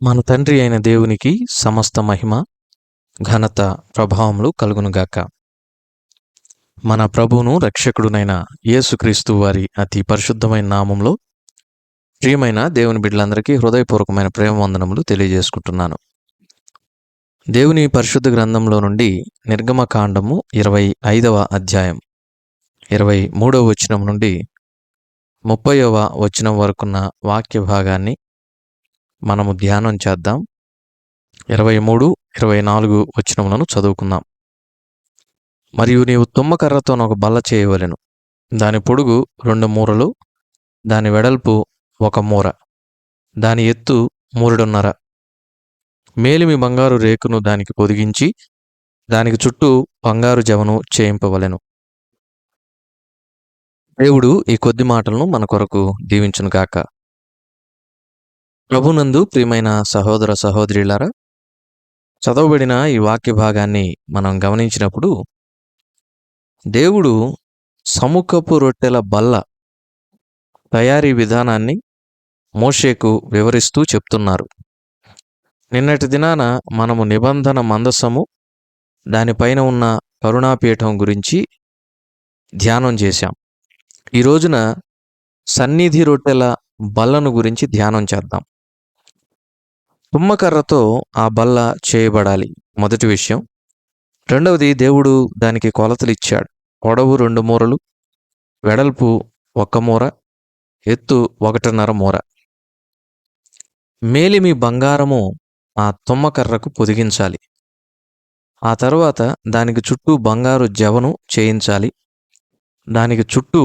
మన తండ్రి అయిన దేవునికి సమస్త మహిమ, ఘనత, ప్రభావములు కలుగునుగాక. మన ప్రభువును రక్షకుడునైన యేసుక్రీస్తు వారి అతి పరిశుద్ధమైన నామంలో ప్రియమైన దేవుని బిడ్డలందరికీ హృదయపూర్వకమైన ప్రేమ వందనములు తెలియజేసుకుంటున్నాను. దేవుని పరిశుద్ధ గ్రంథంలో నుండి నిర్గమకాండము 25వ అధ్యాయం 23వ వచనం నుండి 30వ వచనం వరకున్న వాక్య భాగాన్ని మనము ధ్యానం చేద్దాం. 23, 24 వచనములను చదువుకుందాం. మరియు నీవు తుమ్మకర్రతో ఒక బల్ల చేయవలెను. దాని పొడుగు 2 మూరలు, దాని వెడల్పు 1 మూర, దాని ఎత్తు 3.5. మేలిమి బంగారు రేకును దానికి పొదిగించి దానికి చుట్టూ బంగారు జవను చేయింపవలెను. దేవుడు ఈ కొద్ది మాటలను మన కొరకు దీవించునుగాక. ప్రభునందు ప్రియమైన సహోదర సహోదరులారా, చదవబడిన ఈ వాక్య భాగాన్ని మనం గమనించినప్పుడు దేవుడు సముఖపు రొట్టెల బల్ల తయారీ విధానాన్ని మోషేకు వివరిస్తూ చెప్తున్నారు. నిన్నటి దినాన మనము నిబంధన మందసము, దానిపైన ఉన్న కరుణాపీఠం గురించి ధ్యానం చేశాం. ఈ రోజున సన్నిధి రొట్టెల బల్లను గురించి ధ్యానం చేద్దాం. తుమ్మకర్రతో ఆ బల్ల చేయబడాలి, మొదటి విషయం. రెండవది, దేవుడు దానికి కొలతలు ఇచ్చాడు. పొడవు 2 మూరలు, వెడల్పు 1 మూర, ఎత్తు 1.5 మూర. మేలిమి బంగారము ఆ తుమ్మకర్రకు పొదిగించాలి. ఆ తరువాత దానికి చుట్టూ బంగారు జవను చేయించాలి. దానికి చుట్టూ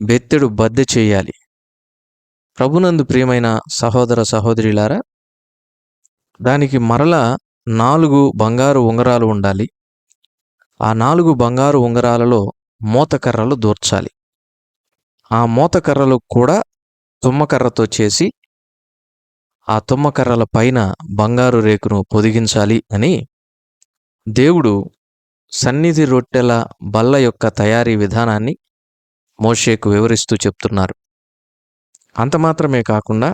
బెత్తెడు బద్దె చేయాలి. ప్రభునందు ప్రియమైన సహోదర సహోదరులారా, దానికి మరలా 4 బంగారు ఉంగరాలు ఉండాలి. ఆ 4 బంగారు ఉంగరాలలో మోతకర్రలు దూర్చాలి. ఆ మోతకర్రలు కూడా తుమ్మకర్రతో చేసి ఆ తుమ్మకర్రల పైన బంగారు రేకును పొదిగించాలి అని దేవుడు సన్నిధి రొట్టెల బల్ల యొక్క తయారీ విధానాన్ని మోషేకు వివరిస్తూ చెప్తున్నారు. అంత మాత్రమే కాకుండా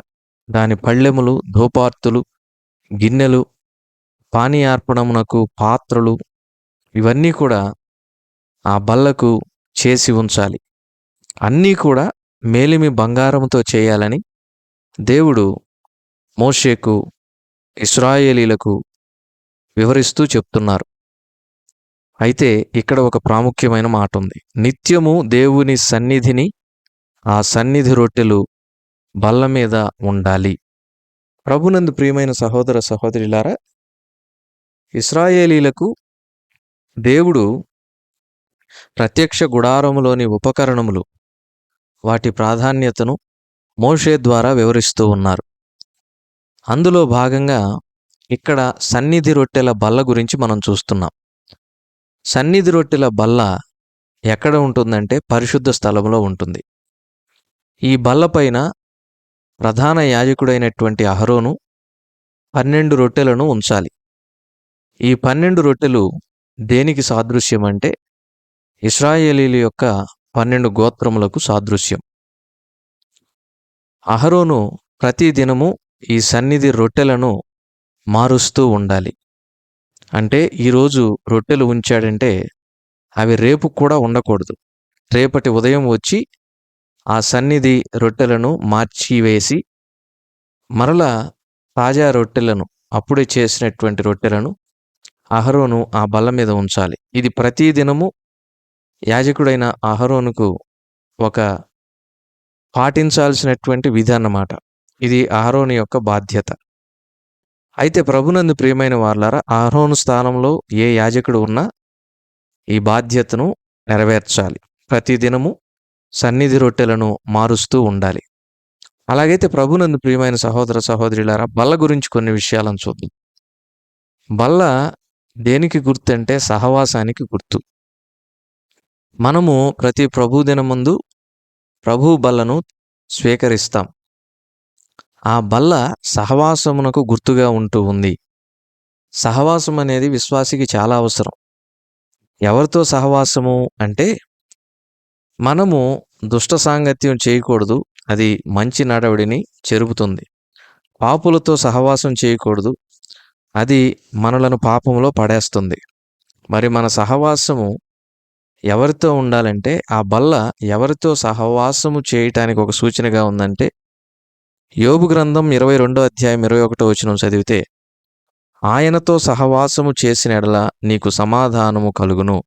దాని పళ్ళెములు, ధూపార్తులు, గిన్నెలు, పానీయార్పణమునకు పాత్రలు, ఇవన్నీ కూడా ఆ బల్లకు చేసి ఉంచాలి. అన్నీ కూడా మేలిమి బంగారంతో చేయాలని దేవుడు మోషేకు, ఇశ్రాయేలీలకు వివరిస్తూ చెప్తున్నారు. అయితే ఇక్కడ ఒక ప్రాముఖ్యమైన మాట ఉంది. నిత్యము దేవుని సన్నిధిని, ఆ సన్నిధి రొట్టెలు బల్ల మీద ఉండాలి. ప్రభునందు ప్రియమైన సహోదర సహోదరులారా, ఇశ్రాయేలీలకు దేవుడు ప్రత్యక్ష గుడారములోని ఉపకరణములు, వాటి ప్రాధాన్యతను మోషే ద్వారా వివరిస్తూ ఉన్నారు. అందులో భాగంగా ఇక్కడ సన్నిధి రొట్టెల బల్ల గురించి మనం చూస్తున్నాం. సన్నిధి రొట్టెల బల్ల ఎక్కడ ఉంటుందంటే పరిశుద్ధ స్థలంలో ఉంటుంది. ఈ బల్ల పైన ప్రధాన యాజకుడైనటువంటి అహరోను 12 రొట్టెలను ఉంచాలి. ఈ 12 రొట్టెలు దేనికి సాదృశ్యం అంటే ఇశ్రాయేలీల యొక్క 12 గోత్రములకు సాదృశ్యం. అహరోను ప్రతి దినము ఈ సన్నిధి రొట్టెలను మారుస్తూ ఉండాలి. అంటే ఈరోజు రొట్టెలు ఉంచాడంటే అవి రేపు కూడా ఉండకూడదు. రేపటి ఉదయం వచ్చి ఆ సన్నిధి రొట్టెలను మార్చివేసి మరలా తాజా రొట్టెలను, అప్పుడే చేసినటువంటి రొట్టెలను అహరోను ఆ బల్ల మీద ఉంచాలి. ఇది ప్రతి దినము యాజకుడైన అహరోనుకు ఒక పాటించాల్సినటువంటి విధి అన్నమాట. ఇది అహరోను యొక్క బాధ్యత. అయితే ప్రభునందు ప్రియమైన వారలారా, అహరోను స్థానంలో ఏ యాజకుడు ఉన్నా ఈ బాధ్యతను నెరవేర్చాలి. ప్రతిదినము సన్నిధి రొట్టెలను మారుస్తూ ఉండాలి. అలాగైతే ప్రభునందు ప్రియమైన సహోదర సహోదరులారా, బల్ల గురించి కొన్ని విషయాలను చూద్దాం. బల్ల దేనికి గుర్తు అంటే సహవాసానికి గుర్తు. మనము ప్రతి ప్రభు దినం ముందు ప్రభు బల్లను స్వీకరిస్తాం. ఆ బల్ల సహవాసమునకు గుర్తుగా ఉంటూ ఉంది. సహవాసం అనేది విశ్వాసికి చాలా అవసరం. ఎవరితో సహవాసము అంటే మనము దుష్ట సాంగత్యం చేయకూడదు. అది మంచి నడవడిని చెరుపుతుంది. పాపులతో సహవాసం చేయకూడదు. అది మనలను పాపంలో పడేస్తుంది. మరి మన సహవాసము ఎవరితో ఉండాలంటే, ఆ బల్ల ఎవరితో సహవాసము చేయటానికి ఒక సూచనగా ఉందంటే, యోబు గ్రంథం 22వ అధ్యాయం 21వ వచనం చదివితే, ఆయనతో సహవాసము చేసిన ఎడల నీకు సమాధానము కలుగును,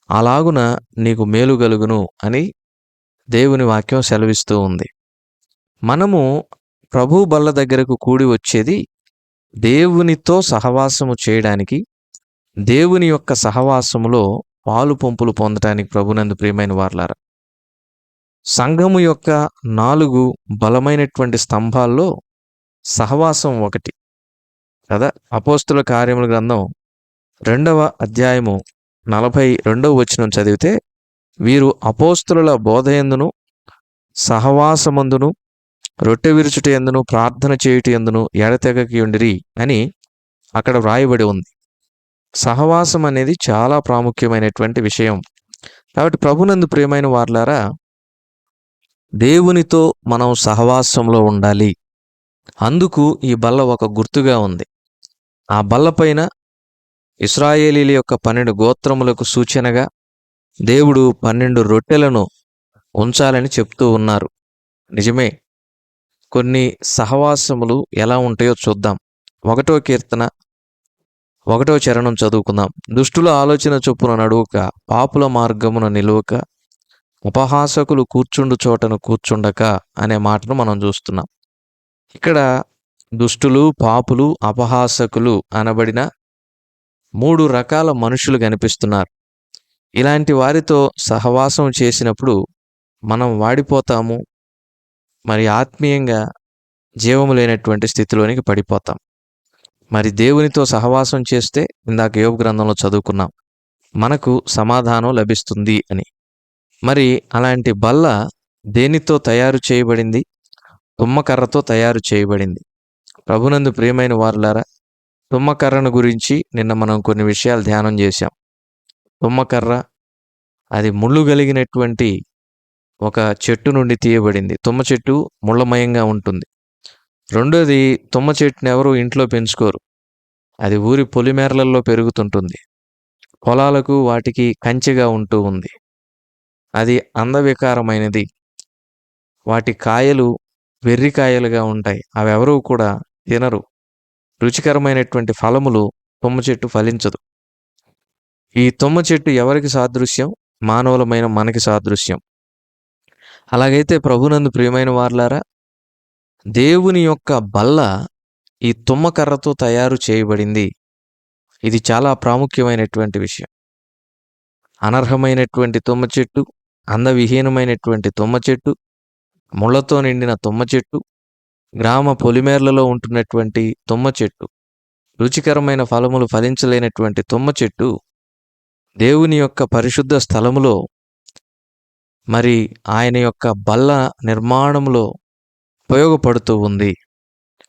అలాగున నీకు మేలు కలుగును అని దేవుని వాక్యం సెలవిస్తూ ఉంది. మనము ప్రభు బల్ల దగ్గరకు కూడి వచ్చేది దేవునితో సహవాసము చేయడానికి, దేవుని యొక్క సహవాసములో పాలు పంపులు పొందటానికి ప్రభునందు ప్రియమైన వారలారా. సంఘము యొక్క 4 బలమైనటువంటి స్తంభాల్లో సహవాసం ఒకటి కదా. అపోస్తుల కార్యముల గ్రంథం 2వ అధ్యాయము 42వ వచనం చదివితే, వీరు అపోస్తుల బోధయందును సహవాసమందును రొట్టె విరుచుట ఎందును ప్రార్థన చేయుట ఎందును ఎడతెగకి ఉండిరి అని అక్కడ వ్రాయబడి ఉంది. సహవాసం అనేది చాలా ప్రాముఖ్యమైనటువంటి విషయం. కాబట్టి ప్రభునందు ప్రియమైన వారలారా, దేవునితో మనం సహవాసంలో ఉండాలి. అందుకు ఈ బల్ల ఒక గుర్తుగా ఉంది. ఆ బల్లపైన ఇశ్రాయేలీల యొక్క 12 గోత్రములకు సూచనగా దేవుడు 12 రొట్టెలను ఉంచాలని చెప్తూ ఉన్నారు. నిజమే. కొన్ని సహవాసములు ఎలా ఉంటాయో చూద్దాం. 1వ కీర్తన 1వ చరణం చదువుకుందాం. దుష్టుల ఆలోచన చొప్పున నడువక, పాపుల మార్గమున నిలువక, ఉపహాసకులు కూర్చుండు చోటను కూర్చుండక అనే మాటను మనం చూస్తున్నాం. ఇక్కడ దుష్టులు, పాపులు, అపహాసకులు అనబడిన 3 రకాల మనుషులు కనిపిస్తున్నారు. ఇలాంటి వారితో సహవాసం చేసినప్పుడు మనం వాడిపోతాము. మరి ఆత్మీయంగా జీవము లేనటువంటి స్థితిలోనికి పడిపోతాం. మరి దేవునితో సహవాసం చేస్తే ఇందాక యోబు గ్రంథంలో చదువుకున్నాం, మనకు సమాధానం లభిస్తుంది అని. మరి అలాంటి బల్ల దేనితో తయారు చేయబడింది? తుమ్మకర్రతో తయారు చేయబడింది. ప్రభునందు ప్రియమైన వారులారా, తుమ్మకర్రను గురించి నిన్న మనం కొన్ని విషయాలు ధ్యానం చేశాం. తుమ్మకర్ర అది ముళ్ళు కలిగినటువంటి ఒక చెట్టు నుండి తీయబడింది. తుమ్మ చెట్టు ముళ్ళమయంగా ఉంటుంది. రెండోది, తుమ్మ చెట్టుని ఎవరు ఇంట్లో పెంచుకోరు. అది ఊరి పొలిమేరలలో పెరుగుతుంటుంది. పొలాలకు వాటికి కంచెగా ఉంటూ ఉంది. అది అందవికారమైనది. వాటి కాయలు వెర్రికాయలుగా ఉంటాయి. అవి ఎవరూ కూడా తినరు. రుచికరమైనటువంటి ఫలములు తుమ్మ చెట్టు ఫలించదు. ఈ తుమ్మ చెట్టు ఎవరికి సాదృశ్యం? మానవులమైన మనకి సాదృశ్యం. అలాగైతే ప్రభునందు ప్రియమైన వారలారా, దేవుని యొక్క బల్ల ఈ తుమ్మకర్రతో తయారు చేయబడింది. ఇది చాలా ప్రాముఖ్యమైనటువంటి విషయం. అనర్హమైనటువంటి తుమ్మ చెట్టు, అందవిహీనమైనటువంటి తుమ్మ చెట్టు, ముళ్ళతో నిండిన తుమ్మ చెట్టు, గ్రామ పొలిమేర్లలో ఉంటున్నటువంటి తుమ్మ చెట్టు, రుచికరమైన ఫలములు ఫలించలేనటువంటి తుమ్మ చెట్టు దేవుని యొక్క పరిశుద్ధ స్థలములో, మరి ఆయన యొక్క బల్ల నిర్మాణంలో ఉపయోగపడుతూ ఉంది.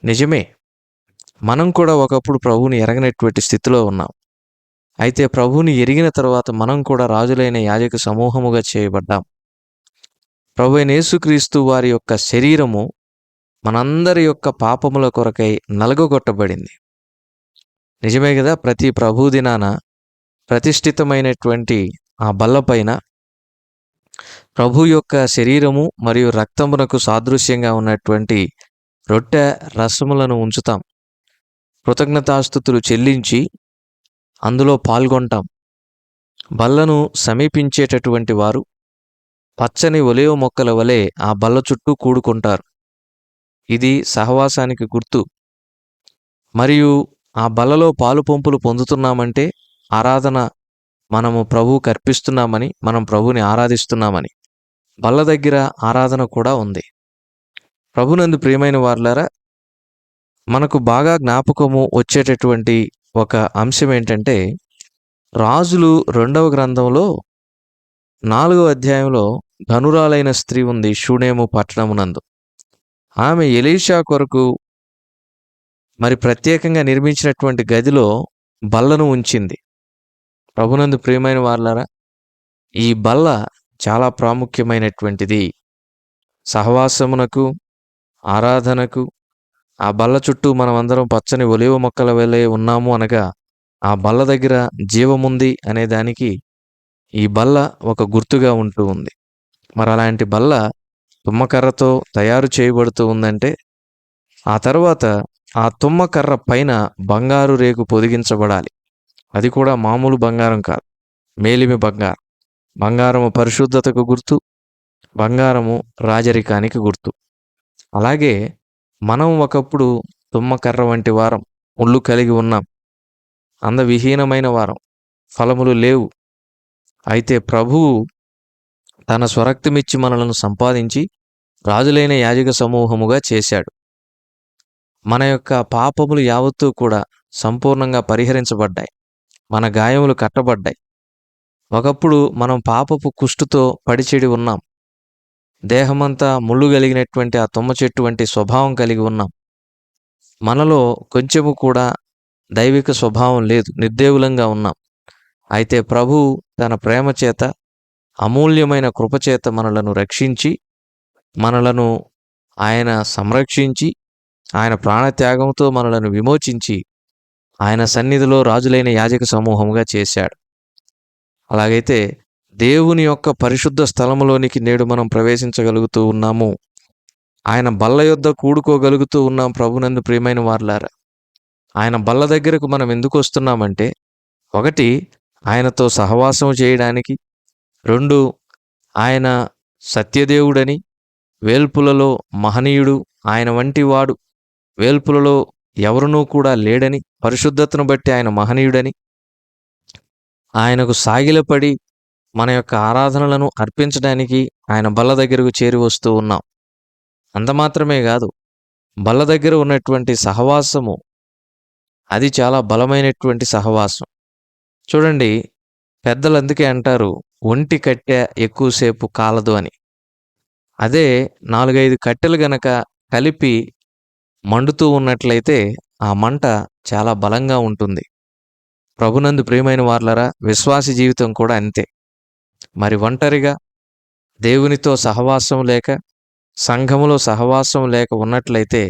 నిజమే, మనం కూడా ఒకప్పుడు ప్రభువుని ఎరగనటువంటి స్థితిలో ఉన్నాం. అయితే ప్రభువుని ఎరిగిన తర్వాత మనం కూడా రాజులైన యాజక సమూహముగా చేయబడ్డాం. ప్రభువైన యేసుక్రీస్తు వారి యొక్క శరీరము మనందరి యొక్క పాపముల కొరకై నలగగొట్టబడింది. నిజమే కదా. ప్రతి ప్రభు దినాన ప్రతిష్ఠితమైనటువంటి ఆ బల్లపైన ప్రభు యొక్క శరీరము మరియు రక్తమునకు సాదృశ్యంగా ఉన్నటువంటి రొట్టె రసములను ఉంచుతాం. కృతజ్ఞతాస్తుతులు చెల్లించి అందులో పాల్గొంటాం. బల్లను సమీపించేటటువంటి వారు పచ్చని ఒలీవ మొక్కల వలె ఆ బల్ల చుట్టూ కూడుకుంటారు. ఇది సహవాసానికి గుర్తు. మరియు ఆ బల్లలో పాలు పంపులు పొందుతున్నామంటే ఆరాధన మనము ప్రభువుకు అర్పిస్తున్నామని, మనం ప్రభువుని ఆరాధిస్తున్నామని. బల్ల దగ్గర ఆరాధన కూడా ఉంది. ప్రభునందు ప్రియమైన వారలారా, మనకు బాగా జ్ఞాపకము వచ్చేటటువంటి ఒక అంశం ఏంటంటే, రాజులు 2వ గ్రంథంలో 4వ అధ్యాయంలో ధనురాలైన స్త్రీ ఉంది షూనేము పట్టణమునందు. ఆమె ఎలీషా కొరకు మరి ప్రత్యేకంగా నిర్మించినటువంటి గదిలో బల్లను ఉంచింది. ప్రభునందు ప్రియమైన వారలారా, ఈ బల్ల చాలా ప్రాముఖ్యమైనటువంటిది. సహవాసమునకు, ఆరాధనకు, ఆ బల్ల చుట్టూ మనమందరం పచ్చని ఒలీవ మొక్కల వలె ఉన్నాము అనగా ఆ బల్ల దగ్గర జీవముంది అనే దానికి ఈ బల్ల ఒక గుర్తుగా ఉంటూ ఉంది. మరి అలాంటి బల్ల తుమ్మకర్రతో తయారు చేయబడుతూ ఉందంటే ఆ తర్వాత ఆ తుమ్మకర్ర పైన బంగారు రేకు పొదిగించబడాలి. అది కూడా మామూలు బంగారం కాదు, మేలిమి బంగారం. బంగారము పరిశుద్ధతకు గుర్తు, బంగారము రాజరికానికి గుర్తు. అలాగే మనం ఒకప్పుడు తుమ్మకర్ర వంటి వారం, ముళ్ళు కలిగి ఉన్నాం, అందవిహీనమైన వారం, ఫలములు లేవు. అయితే ప్రభువు తన స్వరక్తమిచ్చి మనలను సంపాదించి రాజులైన యాజక సమూహముగా చేశాడు. మన యొక్క పాపములు యావత్తూ కూడా సంపూర్ణంగా పరిహరించబడ్డాయి. మన గాయములు కట్టబడ్డాయి. ఒకప్పుడు మనం పాపపు కుష్టుతో పడిచెడి ఉన్నాం. దేహమంతా ముళ్ళు కలిగినటువంటి ఆ తుమ్మ చెట్టు వంటి స్వభావం కలిగి ఉన్నాం. మనలో కొంచెము కూడా దైవిక స్వభావం లేదు, నిర్దేవులంగా ఉన్నాం. అయితే ప్రభువు తన ప్రేమ చేత, అమూల్యమైన కృపచేత మనలను రక్షించి, మనలను ఆయన సంరక్షించి, ఆయన ప్రాణత్యాగంతో మనలను విమోచించి, ఆయన సన్నిధిలో రాజులైన యాజక సమూహముగా చేశాడు. అలాగైతే దేవుని యొక్క పరిశుద్ధ స్థలములోనికి నేడు మనం ప్రవేశించగలుగుతూ ఉన్నాము. ఆయన బల్ల యొద్ద కూడుకోగలుగుతూ ఉన్నాం. ప్రభునందు ప్రియమైన వారలారా, ఆయన బల్ల దగ్గరకు మనం ఎందుకు వస్తున్నామంటే, ఒకటి ఆయనతో సహవాసం చేయడానికి, రెండు ఆయన సత్యదేవుడని, వేల్పులలో మహనీయుడు, ఆయన వంటి వాడు వేల్పులలో ఎవరునూ కూడా లేడని, పరిశుద్ధతను బట్టి ఆయన మహనీయుడని, ఆయనకు సాగిలపడి మన యొక్క ఆరాధనలను అర్పించడానికి ఆయన బల్ల దగ్గరకు చేరి వస్తూ ఉన్నాం. అంత మాత్రమే కాదు, బల్ల దగ్గర ఉన్నటువంటి సహవాసము అది చాలా బలమైనటువంటి సహవాసం. చూడండి, పెద్దలు అందుకే అంటారు, ఒంటి కట్టె ఎక్కువసేపు కాలదు అని. అదే 4-5 కట్టెలు గనక కలిపి మండుతూ ఉన్నట్లయితే ఆ మంట చాలా బలంగా ఉంటుంది. ప్రభునందు ప్రియమైన వారలారా, విశ్వాసి జీవితం కూడా అంతే. మరి ఒంటరిగా దేవునితో సహవాసం లేక, సంఘములో సహవాసం లేక ఉన్నట్లయితే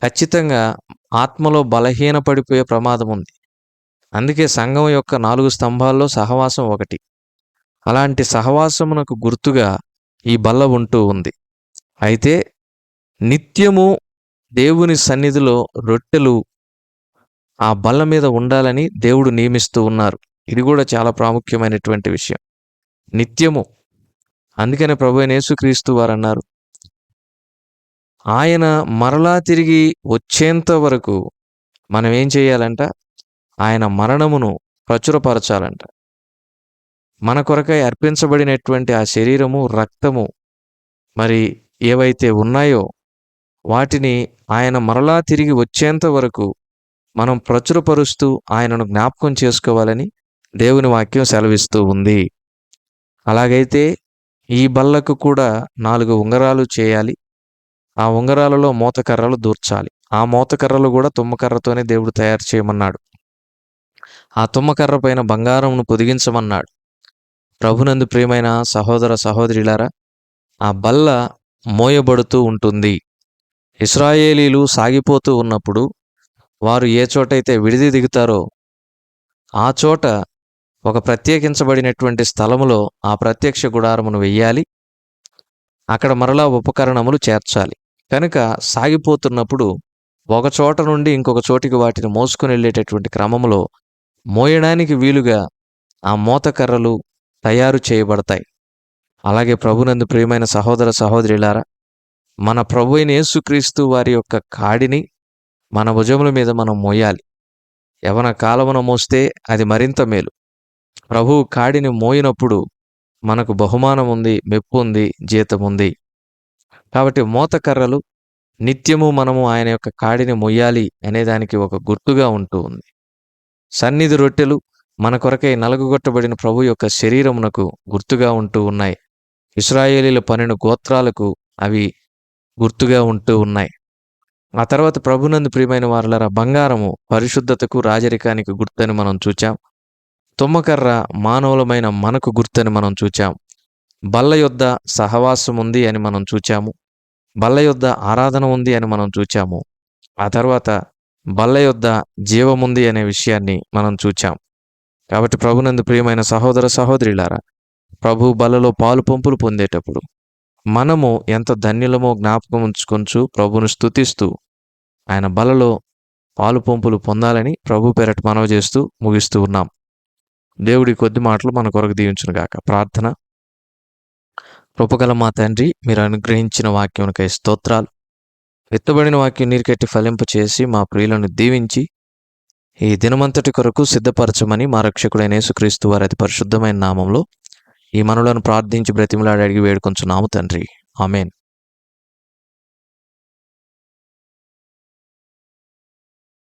ఖచ్చితంగా ఆత్మలో బలహీనపడిపోయే ప్రమాదం ఉంది. అందుకే సంఘం యొక్క 4 స్తంభాల్లో సహవాసం ఒకటి. అలాంటి సహవాసమునకు గుర్తుగా ఈ బల్ల ఉంటూ ఉంది. అయితే నిత్యము దేవుని సన్నిధిలో రొట్టెలు ఆ బల్ల మీద ఉండాలని దేవుడు నియమిస్తూ ఉన్నారు. ఇది కూడా చాలా ప్రాముఖ్యమైనటువంటి విషయం. నిత్యము. అందుకనే ప్రభువైన యేసుక్రీస్తు వారు అన్నారు, ఆయన మరలా తిరిగి వచ్చేంత వరకు మనం ఏం చేయాలంట? ఆయన మరణమును ప్రచురపరచాలంట. మన కొరకై అర్పించబడినటువంటి ఆ శరీరము, రక్తము మరి ఏవైతే ఉన్నాయో వాటిని ఆయన మరలా తిరిగి వచ్చేంత వరకు మనం ప్రచురపరుస్తూ ఆయనను జ్ఞాపకం చేసుకోవాలని దేవుని వాక్యం సెలవిస్తూ ఉంది. అలాగైతే ఈ బల్లకు కూడా 4 ఉంగరాలు చేయాలి. ఆ ఉంగరాలలో మోతకర్రలు దూర్చాలి. ఆ మోతకర్రలు కూడా తుమ్మకర్రతోనే దేవుడు తయారు చేయమన్నాడు. ఆ తుమ్మకర్ర పైన బంగారంను పొదిగించమన్నాడు. ప్రభునందు ప్రియమైన సహోదర సహోదరులారా, ఆ బల్ల మోయబడుతూ ఉంటుంది. ఇశ్రాయేలీలు సాగిపోతూ ఉన్నప్పుడు వారు ఏ చోటైతే విడిది దిగుతారో ఆ చోట ఒక ప్రత్యేకించబడినటువంటి స్థలములో ఆ ప్రత్యక్ష గుడారమును వెయ్యాలి. అక్కడ మరలా ఉపకరణములు చేర్చాలి. కనుక సాగిపోతున్నప్పుడు ఒక చోట నుండి ఇంకొక చోటికి వాటిని మోసుకొని వెళ్ళేటటువంటి క్రమంలో మోయడానికి వీలుగా ఆ మోతకర్రలు తయారు చేయబడతాయి. అలాగే ప్రభునందు ప్రియమైన సహోదర సహోదరులారా, మన ప్రభు అయిన యేసుక్రీస్తు వారి యొక్క కాడిని మన భుజముల మీద మనం మోయాలి. యవన కాలమున మోస్తే అది మరింత మేలు. ప్రభువు కాడిని మోయినప్పుడు మనకు బహుమానం ఉంది, మెప్పు ఉంది, జీతం ఉంది. కాబట్టి మోతకర్రలు నిత్యము మనము ఆయన యొక్క కాడిని మొయ్యాలి అనేదానికి ఒక గుర్తుగా ఉంటూ ఉంది. సన్నిధి రొట్టెలు మన కొరకై నలుగుగొట్టబడిన ప్రభు యొక్క శరీరమునకు గుర్తుగా ఉంటూ ఉన్నాయి. ఇశ్రాయేలీల 12 గోత్రాలకు అవి గుర్తుగా ఉంటూ ఉన్నాయి. ఆ తర్వాత ప్రభునందు ప్రియమైన వారలారా, బంగారము పరిశుద్ధతకు, రాజరికానికి గుర్తని మనం చూచాం. తుమ్మకర్ర మానవులమైన మనకు గుర్తని మనం చూచాం. బల్ల యొద్ద సహవాసం ఉంది అని మనం చూచాము. బల్ల యొద్ద ఆరాధన ఉంది అని మనం చూచాము. ఆ తర్వాత బల్ల యొద్ద జీవముంది అనే విషయాన్ని మనం చూచాం. కాబట్టి ప్రభునందు ప్రియమైన సహోదర సహోదరులారా, ప్రభు బలలో పాలు పంపులు పొందేటప్పుడు మనము ఎంత ధన్యులమో జ్ఞాపకం ఉంచుకొంచు ప్రభును స్తుతిస్తూ ఆయన బలలో పాలు పంపులు పొందాలని ప్రభు పేరట మనవి చేస్తూ ముగిస్తూ ఉన్నాం. దేవుడి కొద్ది మాటలు మన కొరకు దీవించునుగాక. ప్రార్థన. కృపగల మా తండ్రి, మీరు అనుగ్రహించిన వాక్యమునకై స్తోత్రాలు. విత్తబడిన వాక్యం నీరు కట్టి ఫలింప చేసి మా ప్రియులను దీవించి ఈ దినమంతటి కొరకు సిద్ధపరచమని మా రక్షకుడైన యేసుక్రీస్తు వారి అతి పరిశుద్ధమైన నామంలో ఈ మనవులను ప్రార్థించి బ్రతిమలాడి అడిగి వేడుకొంచున్నాము తండ్రి. ఆమేన్.